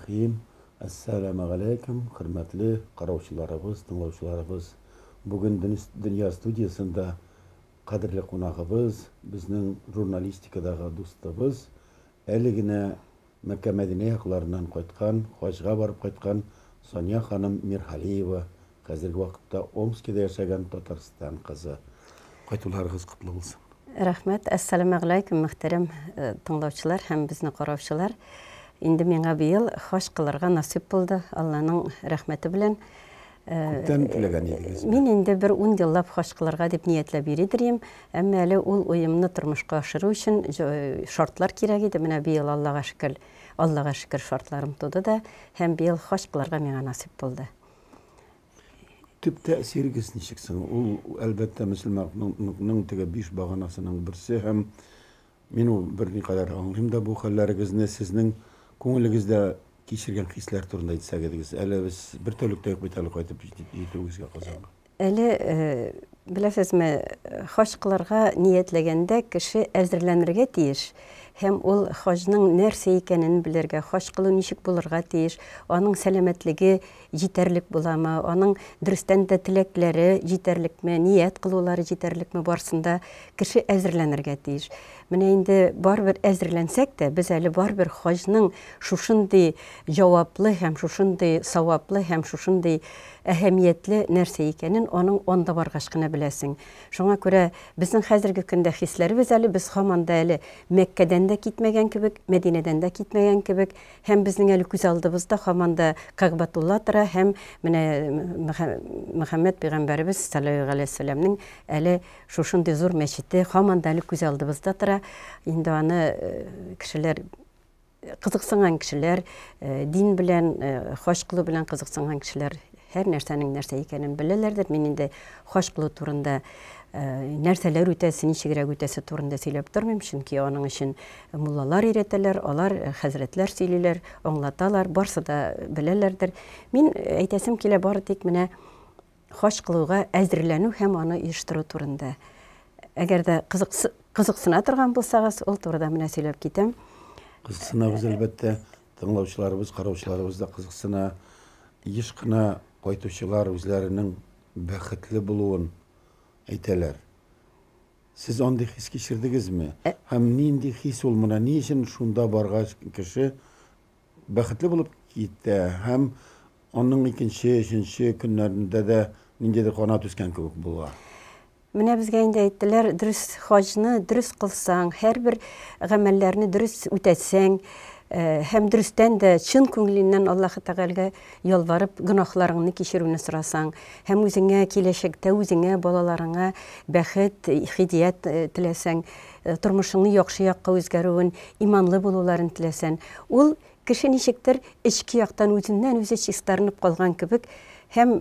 Bismillahirrahmanirrahim. Assalamu alaikum, hürmetli qarawçılarыбыз, dinlewçilarыбыз. Bugün Dünya Studiyasında kadirli qonağımız, bizning jurnalistikadagi dostumuz, eligine Mekke Medine yaqlarından qaytgan, Hajga barıp qaytgan Sonya hanım Mirhaliyeva, hozirgi vaqtda Omskda yaşagan Tataristan qizi. Qaytularyňyz qutluk bolsun. Rahmet, assalamu alaikum, muhterem dinlewçiler hem bizni qarawçılar. Indi meňe bu ýyl hoş kılarga nasip boldy, Allah'ın rahmeti bilen. Köpden tilegen ediniz. Men indi bir 10 ýyllap hoş kılarga dep niýetlep ýerdim. Ämma äle ul oýumny turmuşga aşyryw üçin şartlar kirek edi. Mene bu ýyl Allah'a şükür şartlarym tudy da hem bu ýyl hoş kılarga meňe nasip boldy. Tüp täsiriňiz niçiksin? Ul elbette Müslümanlygyň tege 5 baganasynyň birsi hem men o bir nikadar aňlaýym da bu hallariňizni sizning koňuliňizde geçirgen hisler turunda aýtsak ediňiz. Ele biz bir tölükde ýetip gaýtyp ýetýüzge gazan. Ele bilesizmi, hoş kılarga niyetlegende kişi äzirlenirge tiýiş. Hem ol hajnyň nerse ekenini bilerge, hoş kılı nişik bularga tiýiş, onun selametligi jeterlik bulamy, onun dürüsten de tilekleri jeterlikmi, niyet kılulary jeterlikmi barsında kişi äzirlenirge tiýiş. Mine indi bar bir äzirlensek de biz eli bar bir hajnyň şuşundy jawaply hem şuşundy sawaply hem şuşundy ähemiyetli nerse ekenin onun onda bargaşkyna bilesiň. Şoňa görä bizning häzirgi günde hislerimiz eli biz hamanda eli Mekke'den de gitmegen kibik, Medine'den de gitmegen kibik, hem bizning eli göz aldybızda hamanda Ka'batullah tara hem mine Muhammed Peygamberimiz sallallahu aleyhi ve sellem'nin eli şuşundy zor meşiti hamanda eli göz aldybızda tara. Indi any kişiler kızyksanan kişiler, din bilen, hoş kılı bilen kızyksanan kişiler her nersenin nerse ekenini bilelerdir. Men indi hoş kılı turunda nerseler ötesi, nişigirek ötesi turunda söylep durmam. Çünki onun için mullalar öğreteler, olar hazretler söyleler, oňlatalar, barsa da bilelerdir. Men aýtasim kile bary tek mine hoş kılıga äzirleniw hem onu ýyşdyryw turunda. Egerde kızyksyna turgan bolsaňyz, ol turda mine söylep gitem. Kızıksınabız elbette, dinlewçilarybız, qarawçylarybız da kızıksına, ýyşkyna goýtuşylar özleriniň bäxetli buluwyn aýtalar. Siz ondy his geçirdigizmi? Hem nindi his bolmana, niçin şunda bargaç kişi bäxetli bolup gitdi? Hem onun ikinci, üçinci günlerinde de nindedir qana düşken kibik bolýar. Mine bizge indi aýtdylar, dürüst hajny dürüst kılsaň, her bir gamellerini dürüst ütetseň, hem dürüstten de çyn köňülinden Allahu Teala ýalbaryp günahlaryny keşirүүnü sorasaň, hem özüňe kileşekde özüňe balalaryňa bäxet, hidiýet tileseň, turmuşyňy ýakşy ýakka özgärүүn, imanly bolularyny tileseň, ol kişi nişikdir içki ýaktan özünden öze çystanyp galgan kibik, hem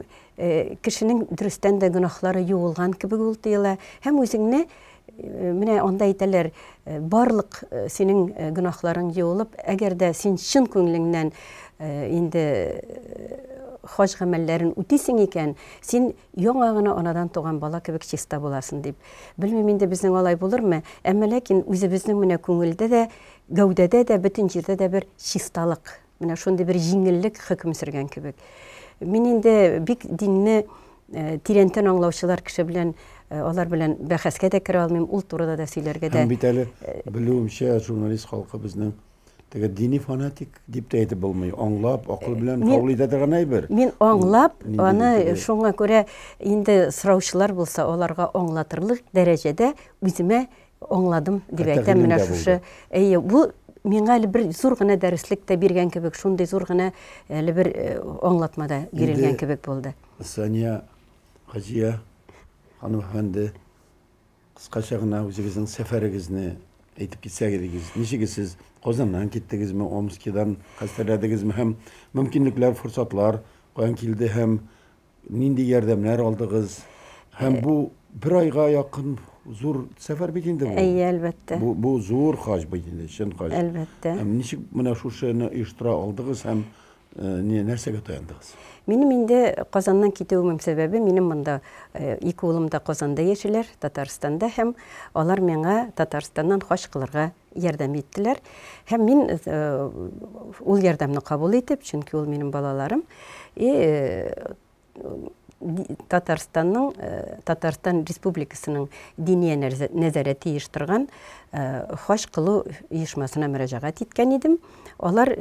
kişinin dürüstten de günahlary ýuwulgan kibik bolýar, hem özüňne mine onda aýtalar, barlyk senin günahlaryň ýuwulup, egerde sen çyn köňlüňden indi hoş gamellerin ütisin eken, sen ýoňagyna onadan tugan bala kibik çysta bolasyň diýip. Bilmem indi bizning olay bolurmy? Emma lekin özübizning mine köňülde de, gäwdede de, bütün jerde de bir çystalyk, mine şonda bir jiňillik hüküm sürgen kibik. Men indi bik dinni tirenten aňlawçylar kişi bilen olar bilen bähäske de kire almaym, ul turada da söýlerge de. Hem biteli bilýümçe jurnalist halky bizning tege dini fanatik diýip de aýdyp bolmaý. Aňlap, akıl bilen kabul edýän aýber. Men aňlap, any şoňa görä indi sorawçylar bolsa, olarga aňlatyrlyk derejede üzüme aňladym diýip aýtam. Mene şuşy, bu meňe bir zor gana derslik de bergen kibik, şonday zor gana bir aňlatmada girilgen kibik boldy. Sanya Hajiya hanımefendi, kıskaça gana özüňiziň seferiňizni aýtyp gitsek ediňiz. Niçigi siz Kozandan gitdigizmi, Omskidan gazeteledegizmi, hem mümkinlikler, fursatlar goýan kildi, hem nindi ýerdemler aldygyz, hem bu bir ayga ýakyn zor sefer bitindi bu. Elbette. Bu zor haj bitindi, şen haj. Elbette. Hem niçik mına şu şeýle iştira aldygyz, hem näsege taýandygyz? Menim indi Kozandan gitewimiň sebebi, menim munda iki ulum da Kozanda ýeşiler, Tatarstanda, hem olar meňe Tatarstandan hoş kılarga ярдәм иттеләр. Һәм мин ул ярдәмне кабул итеп, чөнки ул минем балаларым, Татарстан Республикасының Диния нәзарәте оештырган хаж кылу оешмасына мөрәҗәгать иткән идем. Алар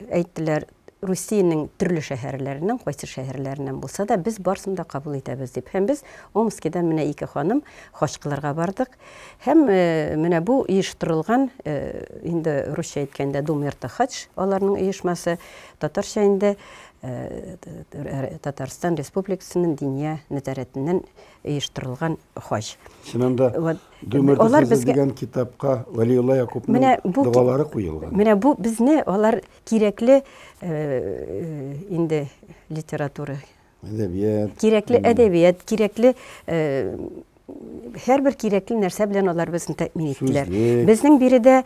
әйттеләр, Русиянең төрле шәһәрләреннән, кайсы шәһәрләреннән булса да, без барсын да кабул итәбез дип. Һәм без Омскидан менә 2 ханым хаж кылырга бардык. Һәм менә бу оештырылган, инде русча әйткәндә Думерта хадж, аларның оешмасы, татарча инде Татарстан Республикасының Диния нәзарәтеннән оештырылган хаж. Шунда Думерта хадж дигән китапка Валиулла Якубның дугалары куелган. Менә бу безне алар кирәкле инде литература, кирәкле әдәбият, кирәкле һәрбер кирәкле нәрсә белән алар безне тәэмин иттеләр. Безнең биредә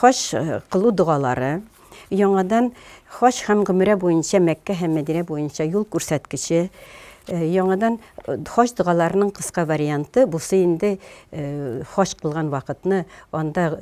хаж кылу дугалары, яңадан хаж һәм гомрә буенча Мәккә һәм Мәдинә буенча юл күрсәткече, яңадан хаж дугаларының кыска варианты, бусы инде хаж кылган вакытны анда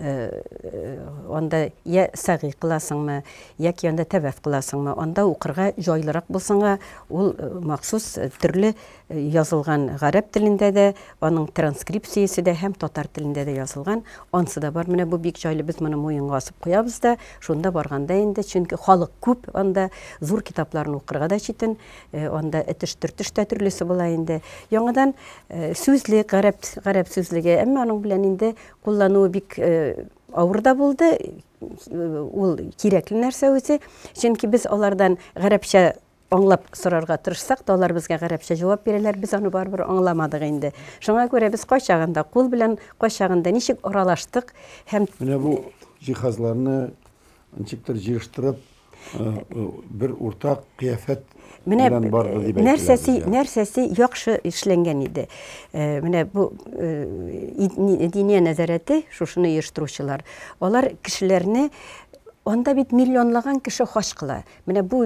я сагый кыласыңмы, яки анда тәваф кыласыңмы, анда укырга җайлырак булсаңа, ул махсус төрле язылган гарәп телендә дә, аның транскрипциясе дә һәм татар телендә дә язылган. Ансы да бар. Менә бу бик җайлы, без моны муенга асып куябыз да, шунда барганда инде, чөнки халык күп, анда зур китапларны укырга да читен, анда этеш-төртеш тә төрлесе була инде. Яңадан сүзлек, гарәп сүзлеге, әмма аның белән инде куллануы бик авыр да булды. Ул кирәкле нәрсә үзе, чөнки без алардан гарәпчә аңлап сорарга тырышсак та, алар безгә гарәпчә җавап бирәләр, без аны барыбер аңламадык инде. Шуңа күрә без кайчагында кул белән, кайчагында ничек аралаштык һәм менә бу җиһазларны ничектер җыештырып, бер уртак кыяфәт белән барды дип әйтәләр. Нәрсәсе яхшы эшләнгән иде. Менә бу Диния нәзарәте, шушыны оештыручылар, алар кешеләрне, анда бит миллионлаган кеше хаж кыла. Менә бу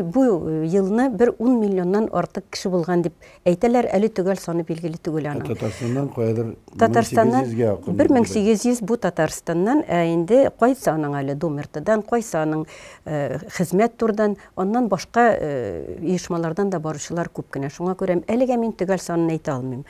елны 10 миллионнан артык кеше булган дип әйтәләр, әле төгәл саны билгеле түгел аның. Татарстаннан каядыр 1800 бу Татарстаннан, инде кайсы аның әле Думертадан, кайсы аның хезмәт турдан, аннан башка оешмалардан да баручылар күп кенә. Шуңа күрә әлегә мин төгәл санын әйтә алмыйм.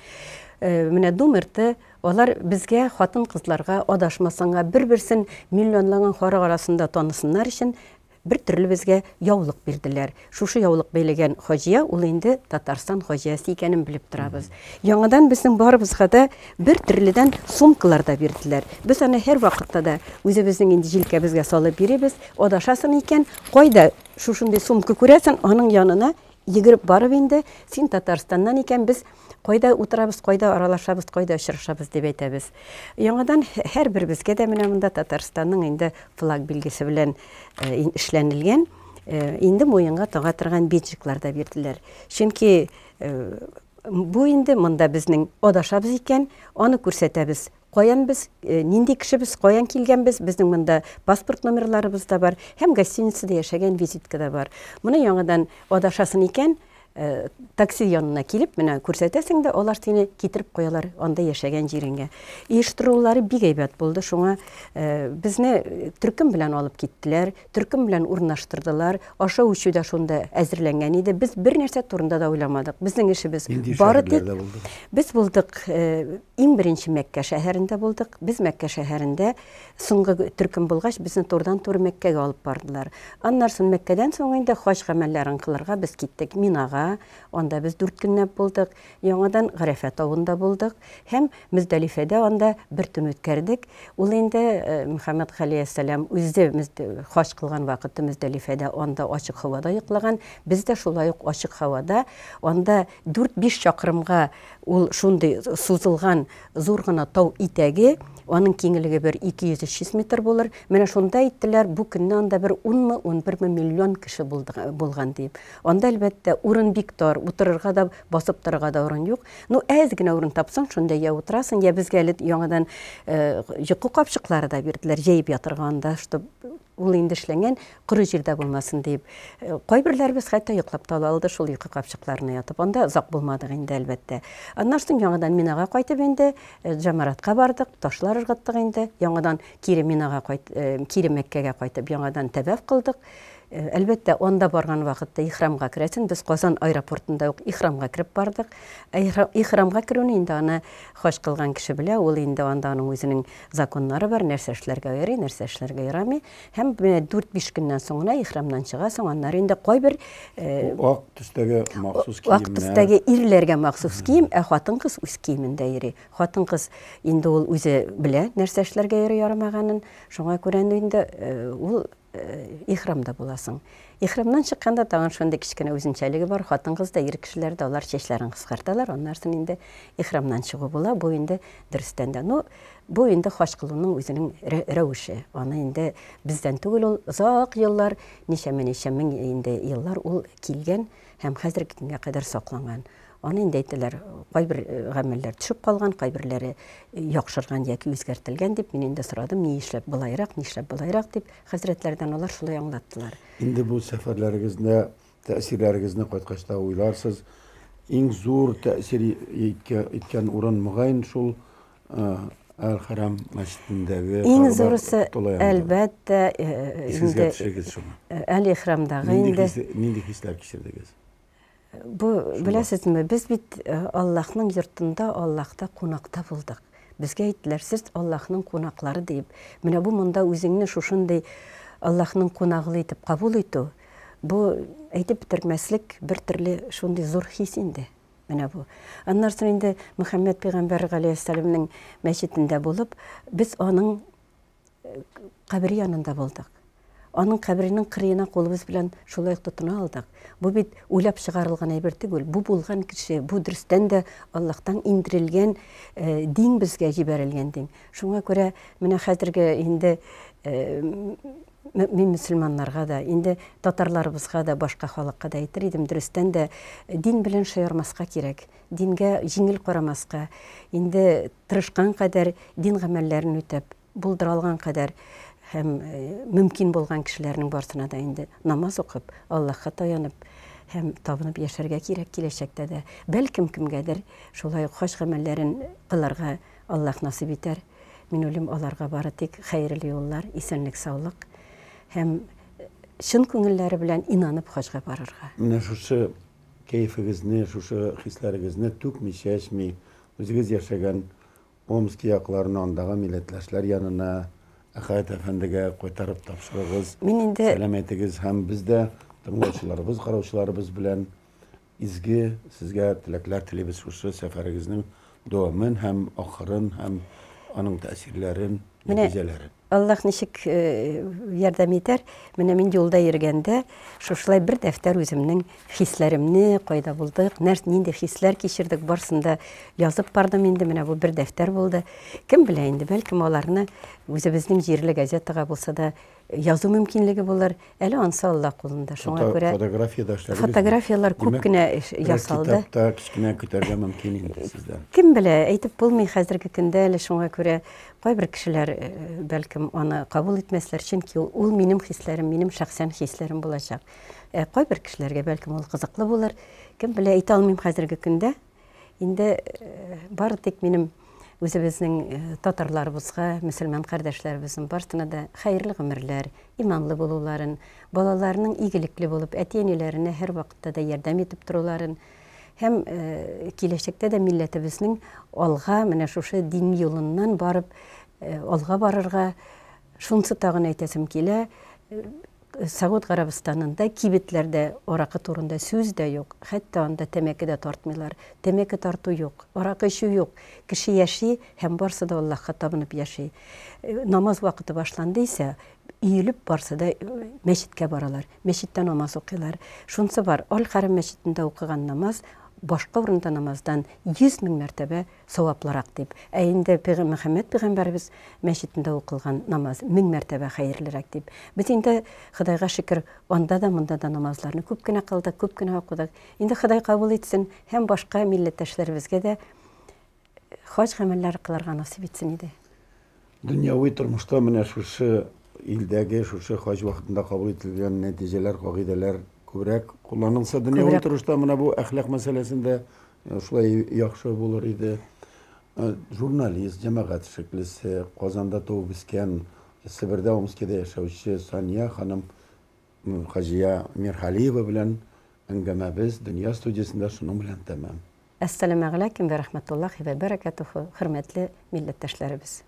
Менә Думерта, алар безгә, хатын кызларга, адашмасаңа, бер-берсен миллионлаган халык арасында танысыннар өчен бер төрле безгә яулык бирделәр. Шушы яулык бәйләгән хаҗия, ул инде Татарстан хаҗиясе икәнен белеп торабыз. Яңадан безнең барыбызга да бер төрледән сумкалар да бирделәр. Без аны һәр вакытта да үзебезнең инде җилкәбезгә салып биребез. Адашасын икән, кайда шушындай сумка күрәсен, аның янына йөгереп барып инде, син Татарстаннан икән, без кайда утырабыз, кайда аралашабыз, кайда очрашабыз дип әйтәбез. Яңадан һәрбер безгә дә менә монда Татарстанның инде флаг билгесе белән эшләнелгән, инде муенга тага торган бейджиклар да бирделәр. Чөнки бу инде монда безнең адашабыз икән, аны күрсәтәбез. Каян без, нинди кешебез, каян килгәнбез, безнең монда паспорт номерларыбыз да бар, һәм гостиницада яшәгән визитка да бар. Моны яңадан адашасын икән, такси янына килеп, менә күрсәтәсең дә, алар сине китереп куялар анда яшәгән җиреңә. Оештырулары бик әйбәт булды. Шуңа безне төркем белән алып киттеләр, төркем белән урнаштырдылар. Аша-үчү дә шунда әзерләнгән иде. Без бер нәрсә турында да уйламадык. Безнең эшебез бары тик без булдык, иң беренче Мәккә шәһәрендә булдык. Без Мәккә шәһәрендә соңгы төркем булгач, безне турдан-тур Мәккәгә алып бардылар. Аннан соң Мәккәдән соң инде хаж гамәлләрен кылырга без киттек Минага. Анда без 4 көнләп булдык. Яңадан Гарәфә тавында булдык. Һәм Мөздәлифәдә анда бер төн үткәрдек. Ул инде Мөхәммәд галәйһиссәлам үзе хаж кылган вакытта Мөздәлифәдә анда ачык һавада йоклаган. Без дә шулай ук ачык һавада, анда 4-5 чакрымга ул шундый сузылган зур гына тау итәге, аның киңлеге бер 200-300 метр булыр. Менә шунда әйттеләр, бу көнне анда бер 10-11 миллион кеше булган дип. Анда әлбәттә урын урын бик тар, утырырга да, басып торырга да урын юк. Ну, әз генә урын тапсаң, шунда я утырасың, я безгә әле яңадан йокы капчыклары да бирделәр, җәйеп ятырганда, чтобы ул инде эшләнгән, коры җирдә булмасын дип. Кайберләребез хәтта йоклап та алды шул йокы капчыкларына ятып. Анда озак булмадык инде әлбәттә. Аннан соң яңадан Минага кайтып инде, җамаратка бардык, ташлар ыргыттык инде. Яңадан кире Минага кайтып, кире Мәккәгә кайтып, яңадан тәваф кылдык. Әлбәттә, онда барган вакытта ихрамга керәсен, без Казан аэропортында ук ихрамга кирип бардык. Ихрамга кирүне инде аны хаж кылган кеше белә, ул инде анда аның үзенең законнары бар, нәрсә эшләргә ярый, нәрсә эшләргә ярамый. Һәм 4-5 көннән соң гына ихрамнан чыгасың, аннары инде кайбер ак төстәге махсус кием. Ак төстәге ирләргә махсус кием, хатын-кыз үз киемендә йөри. Хатын-кыз инде ул үзе белә, нәрсә эшләргә ярый ярамаганын. Шуңа күрә инде ул ихрамда буласың. Ихрамнан чыкканда тагын шундый кичкенә үзенчәлеге бар. Хатын-кыз да, ир кешеләр дә алар чәчләрен кыскарталар, аннарсын инде ихрамнан чыгу була. Бу инде дөрестән дә. Ну, бу инде хаж кылуның үзенең рәвеше. Аны инде бездән түгел, ул озак еллар, ничә мең инде еллар ул килгән һәм хәзерге көнгә кадәр сакланган. Аны инде әйттеләр, кайбер гамәлләр төшеп калган, кайберләре яхшырган яки үзгәртелгән дип, мин инде сорадым, ни эшләп булайрак дип, хәзрәтләрдән алар шулай аңлаттылар. Инде бу сәфәрләрегездә, тәэсирләрегезне кайткачта уйларсыз, иң зур тәэсир иткән урын мөгаен шул Әл-Харам мәчетендәге иң зурысы әлбәттә инде Әл-Ихрамдагы инде нинди хисләр кичердегез? Бу беләсезме, без бит Аллаһның йортында, Аллаһта кунакта булдык. Безгә әйттеләр, сез Аллаһның кунаклары дип. Менә бу монда үзеңне шушындай Аллаһның кунагы итеп кабул итү. Бу әйтеп бетермәслек бер төрле шундый зур хис инде. Менә бу. Аннан соң инде Мөхәммәд пәйгамбәр галәйһиссәламның мәчетендә булып, без аның кабри янында булдык. Аның кабринең кырыена кулыбыз белән шулай тотына алдык. Бу бит уйлап чыгарылган әйбер түгел. Бу булган кеше, бу дөрестән дә Аллаһтан индирелгән дин безгә җибәрелгән дин. Шуңа күрә менә хәзерге инде мин мөселманнарга да, инде татарларыбызга да, башка халыкка да әйтер идем, дөрестән дә дин белән шаярмаска кирәк. Дингә җиңел карамаска, инде тырышкан кадәр дин гамәлләрен үтәп, булдырылган кадәр һәм мөмкин булган кешеләрнең барсына да инде намаз укып, Аллаһка таянып, һәм табынып яшәргә кирәк киләчәктә дә. Бәлкем кемгәдер шулай хаж гамәлләрен кылырга Аллаһ насыйп итәр. Мин уйлыйм, аларга бары тик хәерле юллар, исәнлек, саулык һәм шын күңелләре белән инанып хаҗга барырга. Менә шушы кәефегезне, шушы хисләрегезне түкмичә, эчми, үзегез яшәгән Омск якларына, андагы милләттәшләр янына Әхәт әфәндегә кайтарып тапшырыгыз. Сәламәтегез һәм бездә тыңлаучыларыбыз, караучыларыбыз белән изге сезгә теләкләр телибез шушы сәфәрегезнең дәвамын һәм ахырын һәм аның тәэсирләрен, нәтиҗәләрен. Аллаһ ничек ярдәм итәр. Менә мин юлда йөргәндә шушылай бер дәфтәр үземнең хисләремне, кайда булдык, нинди хисләр кичердек, барсында язып бардым инде. Менә бу бер дәфтәр булды. Кем белә инде, бәлкем аларны үзебезнең җирле газетага булса да язу мөмкинлеге булыр. Әле ансы Аллаһ кулында. Шуңа күрә фотографиялар күп кенә ясалды. Китапта кичкенә көтәргә мөмкин инде сездән. Кем белә, әйтеп булмый хәзерге көндә әле. Шуңа күрә кайбер кешеләр бәлкем аны кабул итмәсләр, чөнки ул минем хисләрем, минем шәхсән хисләрем булачак. Кайбер кешеләргә бәлкем ул кызыклы булыр. Кем белә, әйтә алмыйм хәзерге көндә. Инде бары тик минем үзебезнең татарларыбызга, мөселман кардәшләребезнең барсына да хәерле гомерләр, иманлы булуларын, балаларының игелекле булып, әти-әниләренә һәр вакытта да ярдәм итеп торуларын, һәм киләчәктә дә милләтебезнең алга, менә шушы дин юлыннан барып, алга барырга, шунсы тагын әйтәсем килә. Сауд Гарабистанында кибетләрдә аракы турында сүз дә юк. Хәтта анда тәмәке дә тартмыйлар. Тәмәке тарту юк, аракы эчү юк. Кеше яши һәм барсы да Аллаһка табынып яши. Намаз вакыты башланды исә, иелеп барсы да мәчеткә баралар. Мәчеттә намаз укыйлар. Шунсы бар. Аль-Харам мәчетендә укыган намаз башка урында намаздан 100 мең мәртәбә саваплырак дип. Ә инде Мөхәммәд пәйгамбәрбез мәчетендә укылган намаз 1000 мәртәбә хәерлерәк дип. Без инде Худайга шөкер, анда да монда да намазларны күп кенә кылдык, күп кенә укыдык. Инде Худай кабул итсен һәм башка милләттәшләребезгә дә хаҗ гамәлләре кылырга насыйп итсен иде. Дөньяви тормышта менә шушы илдәге шушы хаҗ вакытында кабул ителгән нәтиҗәләр, кагыйдәләр күбрәк кулланылса, дөньяви торышта менә бу әхлак мәсьәләсендә шулай яхшы булыр иде. Журналист, җәмәгать шәклесе, Казанда туып үскән, Себердә, Омскида яшәүче Сания ханым Хаҗия Мирхалиева белән әңгәмәбез дөнья студиясында шуның белән тәмам. Әссәламу алейкум ва рахматуллаһи ва баракатуху, хөрмәтле милләттәшләребез.